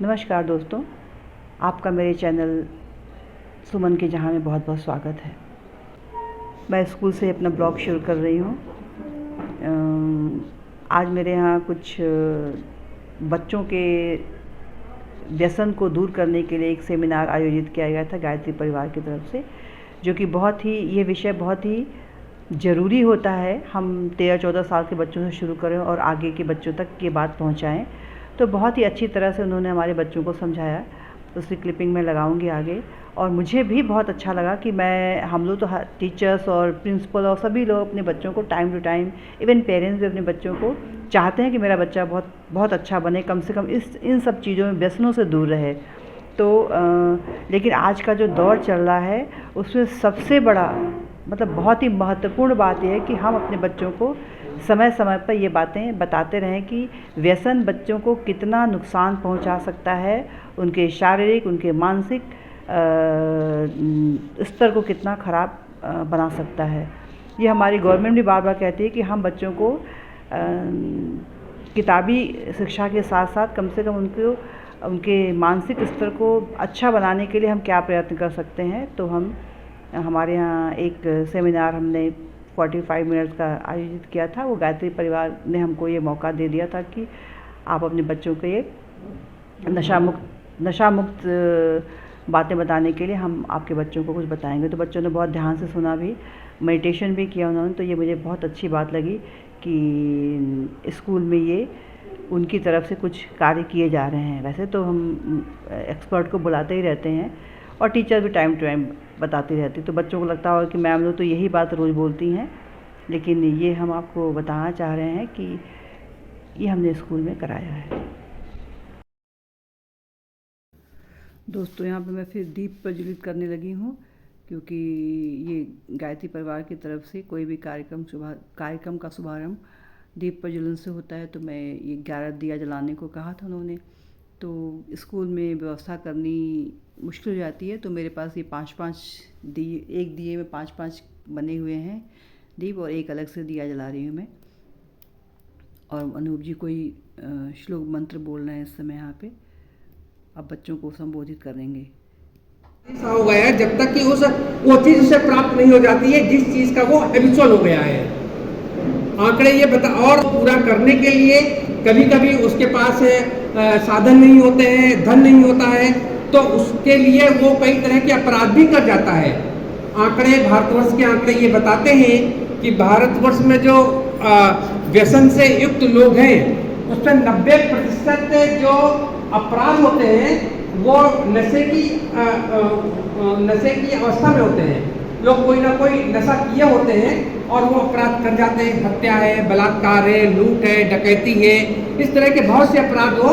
नमस्कार दोस्तों, आपका मेरे चैनल सुमन के जहाँ में बहुत बहुत स्वागत है। मैं स्कूल से अपना ब्लॉग शुरू कर रही हूँ। आज मेरे यहाँ कुछ बच्चों के व्यसन को दूर करने के लिए एक सेमिनार आयोजित किया गया था गायत्री परिवार की तरफ से, जो कि ये विषय बहुत ही ज़रूरी होता है। हम 13-14 साल के बच्चों से शुरू करें और आगे के बच्चों तक ये बात पहुँचाएँ। तो बहुत ही अच्छी तरह से उन्होंने हमारे बच्चों को समझाया। उसकी क्लिपिंग मैं लगाऊंगी आगे। और मुझे भी बहुत अच्छा लगा कि हम लोग तो टीचर्स और प्रिंसिपल और सभी लोग अपने बच्चों को time to time, even parents भी अपने बच्चों को चाहते हैं कि मेरा बच्चा बहुत बहुत अच्छा बने, कम से कम इन सब चीज़ों में व्यसनों से दूर रहे। तो लेकिन आज का जो दौर चल रहा है उसमें सबसे बड़ा बहुत ही महत्वपूर्ण बात यह है कि हम अपने बच्चों को समय समय पर ये बातें बताते रहें कि व्यसन बच्चों को कितना नुकसान पहुंचा सकता है, उनके शारीरिक, उनके मानसिक स्तर को कितना ख़राब बना सकता है। ये हमारी गवर्नमेंट भी बार बार कहती है कि हम बच्चों को किताबी शिक्षा के साथ साथ कम से कम उनके मानसिक स्तर को अच्छा बनाने के लिए हम क्या प्रयत्न कर सकते हैं। तो हमारे यहाँ एक सेमिनार हमने 45 मिनट्स का आयोजित किया था। वो गायत्री परिवार ने हमको ये मौका दे दिया था कि आप अपने बच्चों को ये नशा मुक्त बातें बताने के लिए हम आपके बच्चों को कुछ बताएंगे। तो बच्चों ने बहुत ध्यान से सुना भी, मेडिटेशन भी किया उन्होंने। तो ये मुझे बहुत अच्छी बात लगी कि स्कूल में ये उनकी तरफ से कुछ कार्य किए जा रहे हैं। वैसे तो हम एक्सपर्ट को बुलाते ही रहते हैं और टीचर भी टाइम टू टाइम बताती रहती, तो बच्चों को लगता होगा कि मैम लोग तो यही बात रोज़ बोलती हैं, लेकिन ये हम आपको बताना चाह रहे हैं कि ये हमने स्कूल में कराया है। दोस्तों, यहाँ पे मैं फिर दीप प्रज्वलित करने लगी हूँ, क्योंकि ये गायत्री परिवार की तरफ से कोई भी कार्यक्रम का शुभारंभ दीप प्रज्वलन से होता है। तो मैं ये 11 दिया जलाने को कहा था उन्होंने। तो स्कूल में व्यवस्था करनी मुश्किल हो जाती है, तो मेरे पास ये 5-5 दिए, एक दिए में 5-5 बने हुए हैं दीप, और एक अलग से दिया जला रही हूँ मैं। और अनूप जी कोई श्लोक मंत्र बोल रहे हैं इस समय यहाँ पे। अब बच्चों को संबोधित करेंगे। ऐसा हो गया है जब तक कि वो चीज़ उसे प्राप्त नहीं हो जाती है जिस चीज़ का वो हैबिचुअल हो गया है। आंकड़े ये बता, और पूरा करने के लिए कभी कभी उसके पास साधन नहीं होते हैं, धन नहीं होता है, तो उसके लिए वो कई तरह के अपराध भी कर जाता है। आंकड़े, भारतवर्ष के आंकड़े ये बताते हैं कि भारतवर्ष में जो व्यसन से युक्त लोग हैं उसमें 90% जो अपराध होते हैं वो नशे की अवस्था में होते हैं। लोग कोई ना कोई नशा किए होते हैं और वो अपराध कर जाते हैं। हत्या है, बलात्कार है, लूट है, डकैती है, इस तरह के बहुत से अपराध वो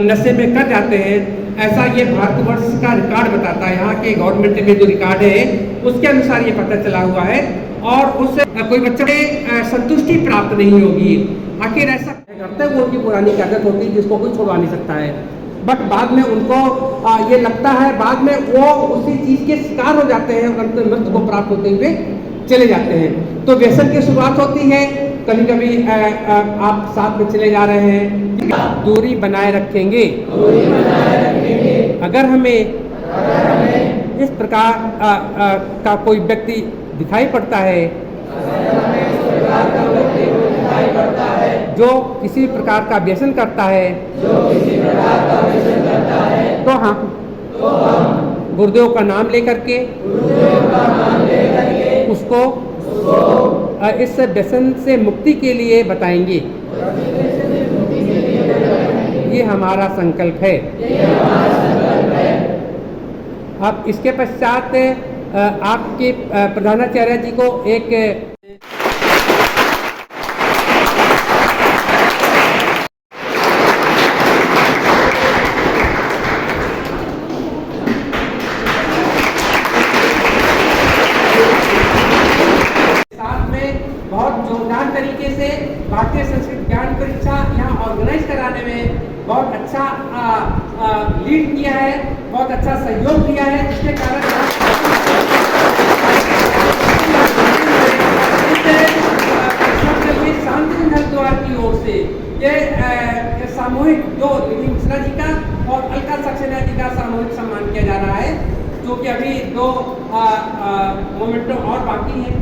नशे में कर जाते हैं। ऐसा ये भारतवर्ष का रिकॉर्ड बताता है। यहाँ के गवर्नमेंट के जो रिकॉर्ड है उसके अनुसार ये पता चला हुआ है। और उससे कोई बच्चे में संतुष्टि प्राप्त नहीं होगी। आखिर ऐसा करते हैं, वो उनकी पुरानी आदत होती है जिसको कोई छोड़वा नहीं सकता है। बट बाद में उनको ये लगता है, बाद में वो उसी चीज़ के शिकार हो जाते हैं और अंत मृत्यु को प्राप्त होते हुए चले जाते हैं। तो व्यसन की शुरुआत होती है, कभी कभी आप साथ में चले जा रहे हैं, दूरी बनाए रखेंगे। अगर हमें इस प्रकार का कोई व्यक्ति दिखाई पड़ता है जो किसी प्रकार का व्यसन करता है, तो हम गुरुदेव का नाम लेकर के उसको इस व्यसन से मुक्ति के लिए बताएंगे। ये हमारा संकल्प है। अब इसके पश्चात आपके प्रधानाचार्य जी को एक तरीके से भारतीय संस्कृत ज्ञान परीक्षा यहाँ ऑर्गेनाइज कराने में बहुत अच्छा लीड किया है, बहुत अच्छा सहयोग दिया है, जिसके कारण शांति हरिद्वार की ओर से ये सामूहिक जो निधि मिश्रा जी का और अलका सक्सेना जी का सामूहिक सम्मान किया जा रहा है, जो कि अभी दो मोमेंटो और बाकी हैं।